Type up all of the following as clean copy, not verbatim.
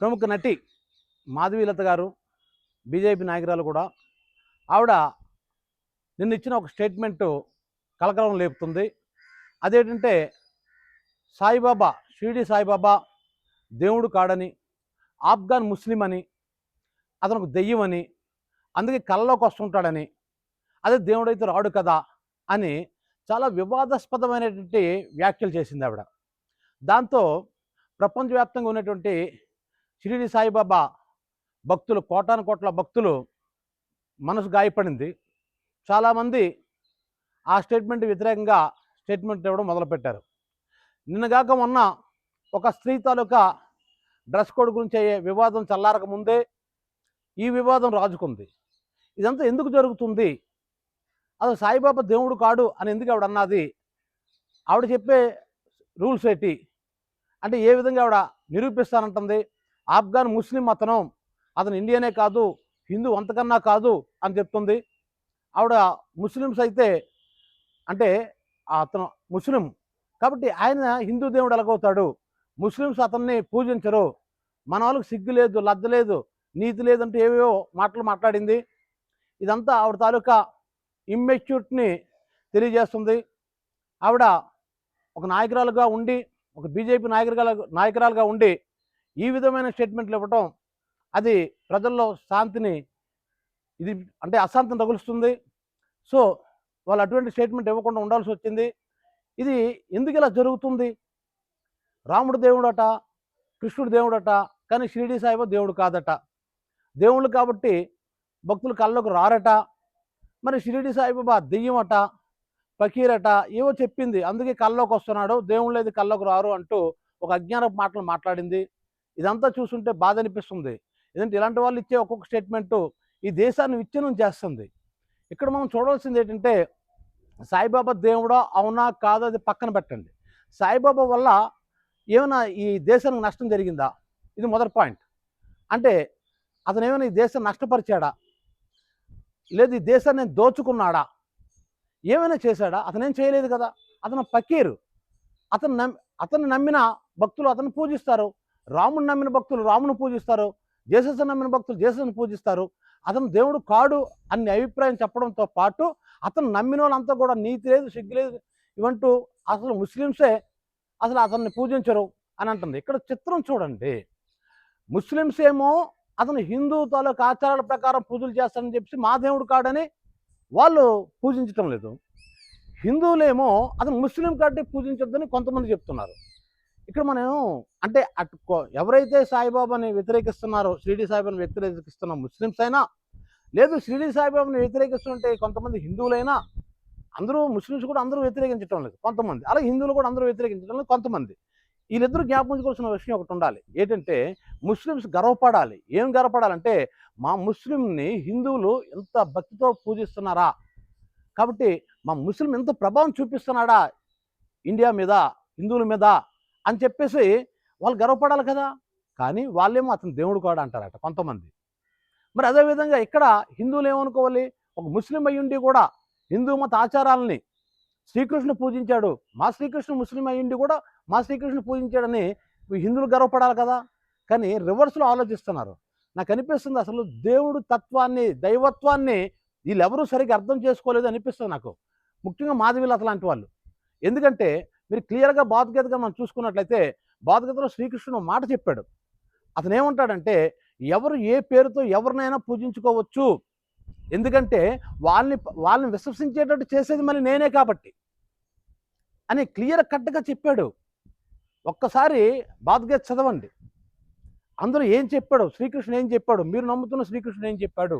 ప్రముఖ నటి మాధవీలత గారు, బీజేపీ నాయకురాలు కూడా. ఆవిడ నిన్న ఇచ్చిన ఒక స్టేట్మెంటు కలకలం లేపుతుంది. అదేంటంటే సాయిబాబా, షిరిడి సాయిబాబా దేవుడు కాడని, ఆఫ్ఘన్ ముస్లిం అని, అతను ఒక దెయ్యం అని, అందుకే కళ్ళలోకి వస్తుంటాడని, అదే దేవుడైతే రాడు కదా అని చాలా వివాదాస్పదమైనటువంటి వ్యాఖ్యలు చేసింది ఆవిడ. దాంతో ప్రపంచవ్యాప్తంగా ఉన్నటువంటి షిరిడి సాయిబాబా భక్తులు, కోటాను కోట్ల భక్తులు మనసు గాయపడింది. చాలామంది ఆ స్టేట్మెంట్ వ్యతిరేకంగా స్టేట్మెంట్ ఇవ్వడం మొదలుపెట్టారు. నిన్నగాక మొన్న ఒక స్త్రీ తాలూకా డ్రెస్ కోడ్ గురించి అయ్యే వివాదం చల్లారక ముందే ఈ వివాదం రాజుకుంది. ఇదంతా ఎందుకు జరుగుతుంది, అసలు సాయిబాబా దేవుడు కాడు అని ఎందుకు ఆవిడ అన్నది, ఆవిడ చెప్పే రూల్స్ ఏంటి అంటే ఏ విధంగా ఆవిడ నిరూపిస్తానంటుంది. ఆఫ్ఘన్ ముస్లిం అతను ఇండియనే కాదు, హిందూ అంతకన్నా కాదు అని చెప్తుంది. ఆవిడ ముస్లిమ్స్ అయితే అంటే అతను ముస్లిం కాబట్టి ఆయన హిందూ దేవుడు ఎలాగవుతాడు, ముస్లిమ్స్ అతన్ని పూజించరు, మన వాళ్ళకి సిగ్గు లేదు, లజ్జ లేదు, నీతి లేదంటే ఏవేవో మాటలు మాట్లాడింది. ఇదంతా ఆవిడ తాలూకా ఇమ్మెచ్యూర్ని తెలియజేస్తుంది. ఆవిడ ఒక నాయకురాలుగా ఉండి, ఒక బీజేపీ నాయకురాలుగా ఉండి ఈ విధమైన స్టేట్మెంట్లు ఇవ్వటం అది ప్రజల్లో శాంతిని ఇది అంటే అశాంతిని తగులుస్తుంది. సో వాళ్ళు అటువంటి స్టేట్మెంట్ ఇవ్వకుండా ఉండాల్సి వచ్చింది. ఇది ఎందుకు ఇలా జరుగుతుంది? రాముడు దేవుడట, కృష్ణుడు దేవుడట, కానీ షిరిడి సాయిబాబా దేవుడు కాదట. దేవుళ్ళు కాబట్టి భక్తులు కళ్ళకు రారట. మరి షిరిడి సాయిబాబా దెయ్యమట, ఫకీరట, ఏవో చెప్పింది, అందుకే కళ్ళలోకి వస్తున్నాడు, దేవుళ్ళు లేదు కళ్ళకు రారు అంటూ ఒక అజ్ఞాన మాటలు మాట్లాడింది. ఇదంతా చూస్తుంటే బాధ అనిపిస్తుంది. ఎందుకంటే ఇలాంటి వాళ్ళు ఇచ్చే ఒక్కొక్క స్టేట్మెంటు ఈ దేశాన్ని విచ్ఛిన్నం చేస్తుంది. ఇక్కడ మనం చూడాల్సింది ఏంటంటే సాయిబాబా దేవుడా అవునా కాదా అది పక్కన పెట్టండి. సాయిబాబా వల్ల ఏమైనా ఈ దేశానికి నష్టం జరిగిందా? ఇది మొదటి పాయింట్. అంటే అతను ఏమైనా ఈ దేశాన్ని నష్టపరిచాడా, లేదు ఈ దేశాన్ని దోచుకున్నాడా, ఏమైనా చేశాడా? అతనేం చేయలేదు కదా. అతను ఫకీరు. అతను నమ్మిన భక్తులు అతను పూజిస్తారు. రాముని నమ్మిన భక్తులు రాముని పూజిస్తారు. జేసస్ నమ్మిన భక్తులు జేసస్ని పూజిస్తారు. అతను దేవుడు కాడు అనే అభిప్రాయం చెప్పడంతో పాటు అతను నమ్మిన వాళ్ళంతా కూడా నీతి లేదు, సిగ్గు లేదు ఇవంటూ అసలు ముస్లిమ్సే అసలు అతన్ని పూజించరు అని అంటుంది. ఇక్కడ చిత్రం చూడండి. ముస్లిమ్స్ ఏమో అతను హిందూ తాలూకు ఆచారాల ప్రకారం పూజలు చేస్తారని చెప్పి మా దేవుడు కాడని వాళ్ళు పూజించటం లేదు. హిందువులేమో అతను ముస్లిం కాబట్టి పూజించొద్దని కొంతమంది చెప్తున్నారు. ఇక్కడ మనం అంటే ఎవరైతే సాయిబాబాని వ్యతిరేకిస్తున్నారో, షిరిడి సాయిబాబాని వ్యతిరేకిస్తున్న ముస్లిమ్స్ అయినా, లేదు షిరిడి సాయిబాబాని వ్యతిరేకిస్తుంటే కొంతమంది హిందువులైనా, అందరూ ముస్లిమ్స్ కూడా అందరూ వ్యతిరేకించడం లేదు కొంతమంది, అలాగే హిందువులు కూడా అందరూ వ్యతిరేకించడం లేదు కొంతమంది. వీళ్ళిద్దరూ జ్ఞాపకించుకోవాల్సిన విషయం ఒకటి ఉండాలి. ఏంటంటే ముస్లిమ్స్ గర్వపడాలి. ఏం గర్వపడాలంటే మా ముస్లింని హిందువులు ఎంత భక్తితో పూజిస్తున్నారా, కాబట్టి మా ముస్లిం ఎంత ప్రభావం చూపిస్తున్నాడా ఇండియా మీద, హిందువుల మీద అని చెప్పేసి వాళ్ళు గర్వపడాలి కదా. కానీ వాళ్ళేమో అతను దేవుడు కూడా అంటారట కొంతమంది. మరి అదేవిధంగా ఇక్కడ హిందువులు ఏమనుకోవాలి, ఒక ముస్లిం అయ్యుండి కూడా హిందూ మత ఆచారాలని శ్రీకృష్ణుడు పూజించాడు, మా శ్రీకృష్ణుడు ముస్లిం అయ్యుండి కూడా మా శ్రీకృష్ణుడు పూజించాడని హిందువులు గర్వపడాలి కదా. కానీ రివర్స్లో ఆలోచిస్తున్నారు. నాకు అనిపిస్తుంది అసలు దేవుడు తత్వాన్ని, దైవత్వాన్ని వీళ్ళెవరూ సరిగ్గా అర్థం చేసుకోలేదు అనిపిస్తుంది నాకు, ముఖ్యంగా మాధవీలత లాంటి వాళ్ళు. ఎందుకంటే మీరు క్లియర్గా భగవద్గీతగా మనం చూసుకున్నట్లయితే భగవద్గీతలో శ్రీకృష్ణుడు మాట చెప్పాడు. అతను ఏమంటాడంటే ఎవరు ఏ పేరుతో ఎవరినైనా పూజించుకోవచ్చు, ఎందుకంటే వాళ్ళని విశ్వసించేటట్టు చేసేది మళ్ళీ నేనే కాబట్టి అని క్లియర్ కట్గా చెప్పాడు. ఒక్కసారి భగవద్గీత చదవండి, అందులో ఏం చెప్పాడు, శ్రీకృష్ణుడు ఏం చెప్పాడు, మీరు నమ్ముతున్న శ్రీకృష్ణుడు ఏం చెప్పాడు.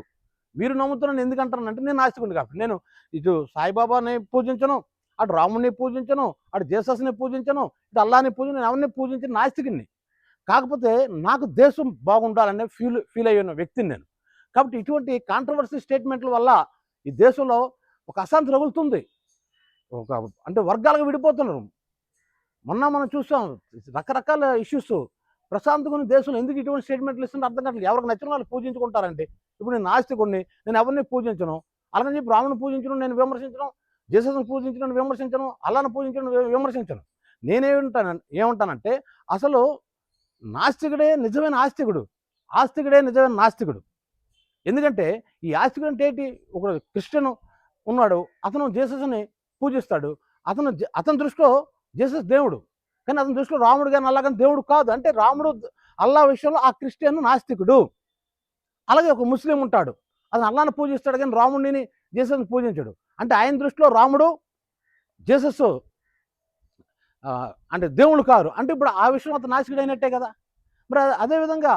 మీరు నమ్ముతున్నాను ఎందుకంటానంటే నేను నాస్తికుడిని కాబట్టి, నేను ఇటు సాయిబాబాని పూజించను, అటు రాముడిని పూజించను, అటు జేసస్ని పూజించను, ఇటు అల్లాని పూజించను, నేను ఎవరిని పూజించిన నాస్తికుడిని. కాకపోతే నాకు దేశం బాగుండాలనే ఫీల్ అయ్యిన వ్యక్తిని నేను. కాబట్టి ఇటువంటి కాంట్రవర్సీ స్టేట్మెంట్ల వల్ల ఈ దేశంలో ఒక అశాంతి రగులుతుంది, అంటే వర్గాలుగా విడిపోతున్నారు. మొన్న మనం చూసాం రకరకాల ఇష్యూస్. ప్రశాంతంగా దేశంలో ఎందుకు ఇటువంటి స్టేట్మెంట్లు ఇస్తుంటే అర్థం కావట్లేదు. ఎవరికి నచ్చిన వాళ్ళు పూజించుకుంటారండి. ఇప్పుడు నేను నాస్తికుడిని, నేను ఎవరిని పూజించను, అలాగని చెప్పి రాముని పూజించడం నేను విమర్శించను, జేసస్ని పూజించడం విమర్శించను, అల్లాను పూజించడం విమర్శించను. ఏమంటానంటే అసలు నాస్తికుడే నిజమైన ఆస్తికుడు, ఆస్తికుడే నిజమైన నాస్తికుడు. ఎందుకంటే ఈ ఆస్తికుడు అంటే ఏంటి? ఒక క్రిస్టియన్ ఉన్నాడు, అతను జీసస్ని పూజిస్తాడు. అతని దృష్టిలో జీసస్ దేవుడు, కానీ అతని దృష్టిలో రాముడు కానీ అల్లా కానీ దేవుడు కాదు. అంటే రాముడు అల్లా విషయంలో ఆ క్రిస్టియన్ నాస్తికుడు. అలాగే ఒక ముస్లిం ఉంటాడు, అతను అల్లాని పూజిస్తాడు కానీ రాముడిని జీసస్ని పూజించాడు. అంటే ఆయన దృష్టిలో రాముడు జీసస్ అంటే దేవుడు కారు. అంటే ఇప్పుడు ఆ విషయం అతను నాస్తికుడు అయినట్టే కదా. మరి అదేవిధంగా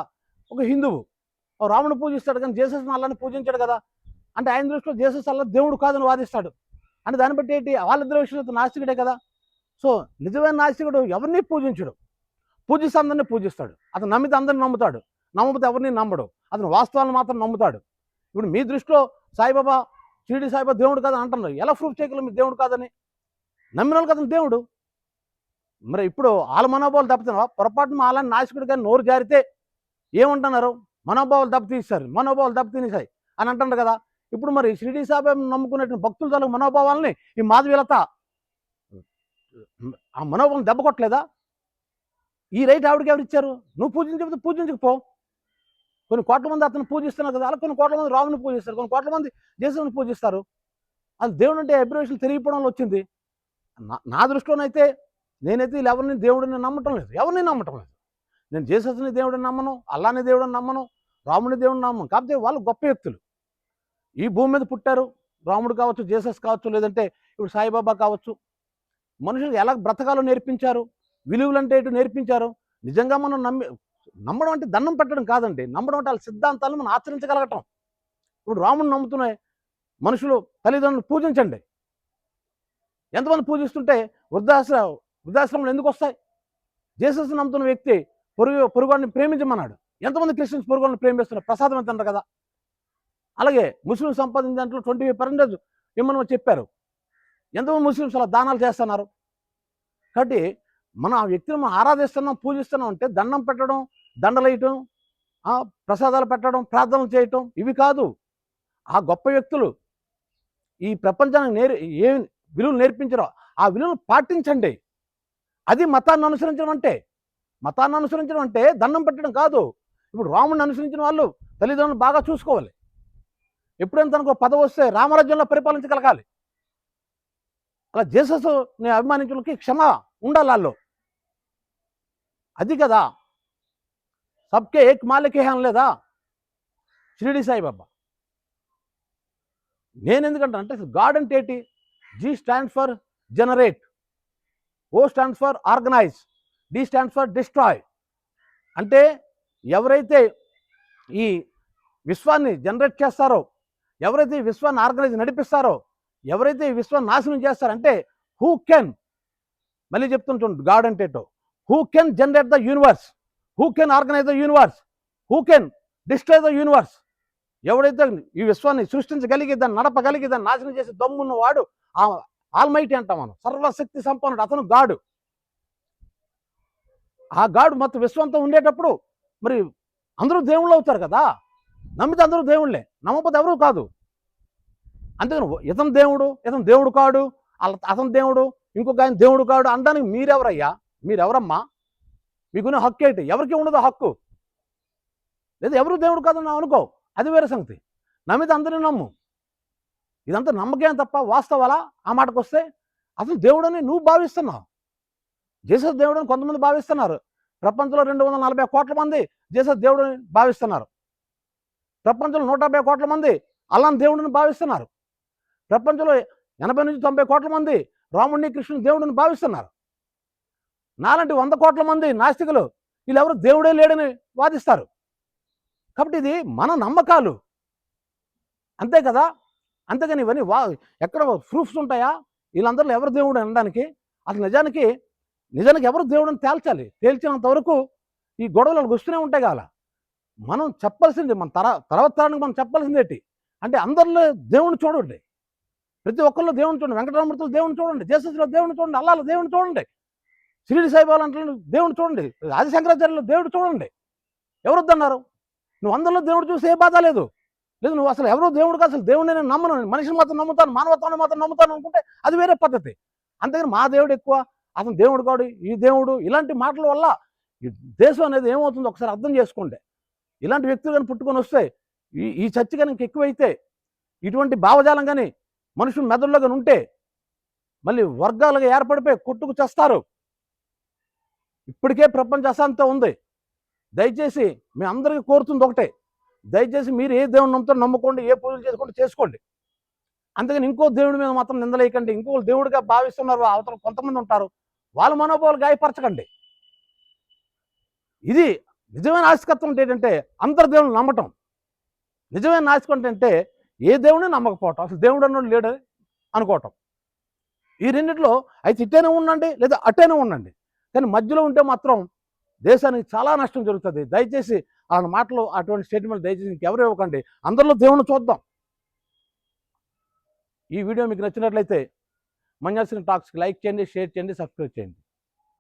ఒక హిందువు రాముడిని పూజిస్తాడు కానీ జీసస్ని అల్లాని పూజించాడు కదా. అంటే ఆయన దృష్టిలో జీసస్ అల్లా దేవుడు కాదని వాదిస్తాడు. అంటే దాన్ని బట్టి ఏంటి? వాళ్ళిద్దరి విషయంలో నాస్తికుడే కదా. సో నిజమైన నాస్తికుడు ఎవరిని పూజించడు, పూజిస్తే అందరినీ పూజిస్తాడు. అతను నమ్మితే అందరిని నమ్ముతాడు, నమ్మకపోతే ఎవరిని నమ్మడు. అతను వాస్తవాలను మాత్రం నమ్ముతాడు. ఇప్పుడు మీ దృష్టిలో సాయిబాబా, షిరిడి సాయిబాబా దేవుడు కాదని అంటున్నారు. ఎలా ప్రూఫ్ చేయగలరు మీరు దేవుడు కాదని? నమ్మిన వాళ్ళకి అతను దేవుడు. మరి ఇప్పుడు వాళ్ళ మనోభావాలు దెబ్బతిన్నావా? పొరపాటున వాళ్ళని నాస్తికుడు కానీ నోరు జారితే ఏమంటున్నారు? మనోభావాలు దెబ్బతీస్తారు, మనోభావాలు దెబ్బతినేసాయి అని అంటున్నారు కదా. ఇప్పుడు మరి షిరిడి సాయిబాబా నమ్ముకున్నటువంటి భక్తుల తాలూకు మనోభావాలని ఈ మాధవీలత ఆ మనోభావం దెబ్బ కొట్టలేదా? ఈ రైట్ ఆవిడకి ఎవరు ఇచ్చారు? నువ్వు పూజించకపోతే పూజించకపో. కొన్ని కోట్ల మంది అతను పూజిస్తున్నారు కదా, అలా కొన్ని కోట్ల మంది రాముని పూజిస్తారు, కొన్ని కోట్ల మంది జీసస్ని పూజిస్తారు. అది దేవుడు అంటే అబ్రివేషన్ తెలియకపోవడంలో వచ్చింది. నా దృష్టిలోనైతే నేనైతే వీళ్ళు ఎవరిని దేవుడిని నమ్మటం లేదు, ఎవరిని నమ్మటం లేదు. నేను జీసస్ని దేవుడిని నమ్మను, అల్లాని దేవుడిని నమ్మను, రాముని దేవుడిని నమ్మను. కాకపోతే వాళ్ళు గొప్ప వ్యక్తులు ఈ భూమి మీద పుట్టారు. రాముడు కావచ్చు, జీసస్ కావచ్చు, లేదంటే ఇప్పుడు సాయిబాబా కావచ్చు. మనుషులకు ఎలా బ్రతకాలో నేర్పించారు, విలువలు అంటే ఏంటో నేర్పించారు. నిజంగా మనం నమ్మడం అంటే దండం పెట్టడం కాదండి. నమ్మడం అంటే వాళ్ళ సిద్ధాంతాలను మనం ఆచరించగలగటం. ఇప్పుడు రాముడిని నమ్ముతున్న మనుషులు తల్లిదండ్రులు పూజించండి. ఎంతమంది పూజిస్తుంటే వృద్ధాశ్రమంలో ఎందుకు వస్తాయి? జీసస్ నమ్ముతున్న వ్యక్తి పొరుగుడిని ప్రేమించమన్నాడు. ఎంతమంది క్రిస్టియన్స్ పొరుగుడిని ప్రేమిస్తున్నారు? ప్రసాదం ఎంత అంటారు కదా. అలాగే ముస్లిం సంపాదించిన దాంట్లో 25% ఇమ్మని చెప్పారు. ఎంతమంది ముస్లిమ్స్ అలా దానాలు చేస్తున్నారు? కాబట్టి మనం ఆ వ్యక్తిని మనం ఆరాధిస్తున్నాం, పూజిస్తున్నాం అంటే దండం పెట్టడం, దండలేయటం, ప్రసాదాలు పెట్టడం, ప్రార్థనలు చేయటం ఇవి కాదు. ఆ గొప్ప వ్యక్తులు ఈ ప్రపంచానికి ఏ విలువలు నేర్పించారో ఆ విలువలు పాటించండి. అది మతాన్ని అనుసరించడం అంటే. మతాన్ని అనుసరించడం అంటే దండం పెట్టడం కాదు. ఇప్పుడు రాముడిని అనుసరించిన వాళ్ళు తల్లిదండ్రులు బాగా చూసుకోవాలి. ఎప్పుడైనా తనకు పదవి వస్తే రామరాజ్యంలో పరిపాలించగలగాలి. అలా జీసస్ని అభిమానించడానికి క్షమ ఉండాలి వాళ్ళు. అది కదా సబ్కే ఏక్ మాలికే హే అనలేదా షిరిడి సాయిబాబా. నేను ఎందుకంటే అంటే గాడ్ అంటే ఏంటి? G stands for generate, O stands for organise, D stands for destroy. అంటే ఎవరైతే ఈ విశ్వాన్ని జనరేట్ చేస్తారో, ఎవరైతే ఈ విశ్వాన్ని ఆర్గనైజ్ నడిపిస్తారో, ఎవరైతే ఈ విశ్వాన్ని నాశనం చేస్తారంటే హూ కెన్, మళ్ళీ చెప్తుంటుంది గాడ్ అంటే who can generate the universe, who can organise the universe, who can destroy the universe. ఎవడైతే ఈ విశ్వాన్ని సృష్టించగలిగి దాన్ని నడపగలిగి దాన్ని నాశనం చేసి దమ్మున్న వాడు ఆల్మైటీ అంటాం మనం, సర్వశక్తి సంపన్నుడు, అతను గాడు. ఆ గాడు మొత్తం విశ్వంతో ఉండేటప్పుడు మరి అందరూ దేవుళ్ళు అవుతారు కదా. నమ్మితే అందరూ దేవుళ్ళే, నమ్మకపోతే ఎవరు కాదు. అంతేగాని ఇతను దేవుడు, ఇతను దేవుడు కాడు, అతను దేవుడు, ఇంకొక ఆయన దేవుడు కాడు అనడానికి మీరెవరయ్యా? మీరెవరమ్మా? మీకున్న హక్కు ఏంటి? ఎవరికి ఉండదు హక్కు. లేదా ఎవరు దేవుడు కాదని అనుకో, అది వేరే సంగతి. నమ్మితే అందరినీ నమ్ము. ఇదంతా నమ్మకం తప్ప వాస్తవాలా? ఆ మాటకు వస్తే అసలు దేవుడని నువ్వు భావిస్తున్నావు. జీసస్ దేవుడని కొంతమంది భావిస్తున్నారు. ప్రపంచంలో 240 కోట్ల మంది జీసస్ దేవుడని భావిస్తున్నారు. ప్రపంచంలో 150 కోట్ల మంది అల్లాహ్ దేవుడిని భావిస్తున్నారు. ప్రపంచంలో 80 నుంచి 90 కోట్ల మంది రాముడిని కృష్ణుని దేవుడిని భావిస్తున్నారు. నాలాంటి 100 కోట్ల మంది నాస్తికులు వీళ్ళెవరు దేవుడే లేడని వాదిస్తారు. కాబట్టి ఇది మన నమ్మకాలు అంతే కదా. అంతేగాని ఇవన్నీ ఎక్కడ ప్రూఫ్స్ ఉంటాయా? వీళ్ళందరిలో ఎవరు దేవుడు అనడానికి? అసలు నిజానికి ఎవరు దేవుడు అని తేల్చినంత వరకు ఈ గొడవలు వస్తూనే ఉంటాయి కాల. మనం చెప్పాల్సింది మన తర్వాత తరానికి మనం చెప్పాల్సింది ఏంటి అంటే అందరిలో దేవుని చూడండి, ప్రతి ఒక్కరిలో దేవుని చూడండి, వెంకటరామూర్తిలో దేవుని చూడండి, జేసస్లో దేవుని చూడండి, అల్లాలో దేవుని చూడండి, షిరిడి సాయిబాబా అంటే దేవుని చూడండి, ఆది శంకరాచార్యులో దేవుడు చూడండి. ఎవరు వద్దన్నారు? నువ్వు అందరిలో దేవుడు చూసి ఏ బాధ లేదు. నువ్వు అసలు ఎవరో దేవుడు కాదు, అసలు దేవుడిని నేను నమ్మను, మనిషిని మాత్రం నమ్ముతాను, మానవత్వాన్ని మాత్రం నమ్ముతాను అనుకుంటే అది వేరే పద్ధతి. అంతేగాని మా దేవుడు ఎక్కువ, అతను దేవుడు కాడు, ఈ దేవుడు, ఇలాంటి మాటల వల్ల ఈ దేశం అనేది ఏమవుతుందో ఒకసారి అర్థం చేసుకోండి. ఇలాంటి వ్యక్తులు కానీ పుట్టుకొని వస్తే ఈ చర్చ కనుక ఎక్కువైతే, ఇటువంటి భావజాలం కానీ మనుషుల మెదడులో కానీ ఉంటే మళ్ళీ వర్గాలుగా ఏర్పడిపోయి కొట్టుకు చేస్తారు. ఇప్పటికే ప్రపంచ అశాంతం ఉంది. దయచేసి మీ అందరికీ కోరుతుంది ఒకటే, దయచేసి మీరు ఏ దేవుని నమ్ముతారో నమ్ముకోండి, ఏ పూజలు చేసుకోండి చేసుకోండి. అందుకని ఇంకో దేవుడి మీద మాత్రం నిందలేయకండి. ఇంకో దేవుడిగా భావిస్తున్నారు అవతల కొంతమంది ఉంటారు, వాళ్ళ మనోభావాలు గాయపరచకండి. ఇది నిజమైన నాస్తికత్వం ఏంటంటే అందరు దేవుని నమ్మటం. నిజమైన నాస్తికం అంటే ఏ దేవుడిని నమ్మకపోవటం, అసలు దేవుడు అన్నోడు లేడు అనుకోవటం. ఈ రెండిట్లో అయితే ఇట్టేనే ఉండండి లేదా అట్టేనే ఉండండి, కానీ మధ్యలో ఉంటే మాత్రం దేశానికి చాలా నష్టం జరుగుతుంది. దయచేసి ఆ మాటలు అటువంటి స్టేట్మెంట్ దయచేసి ఇంకెవరు ఇవ్వకండి. అందరిలో దేవుని చూద్దాం. ఈ వీడియో మీకు నచ్చినట్లయితే మంజాసిన టాక్స్కి లైక్ చేయండి, షేర్ చేయండి, సబ్స్క్రైబ్ చేయండి.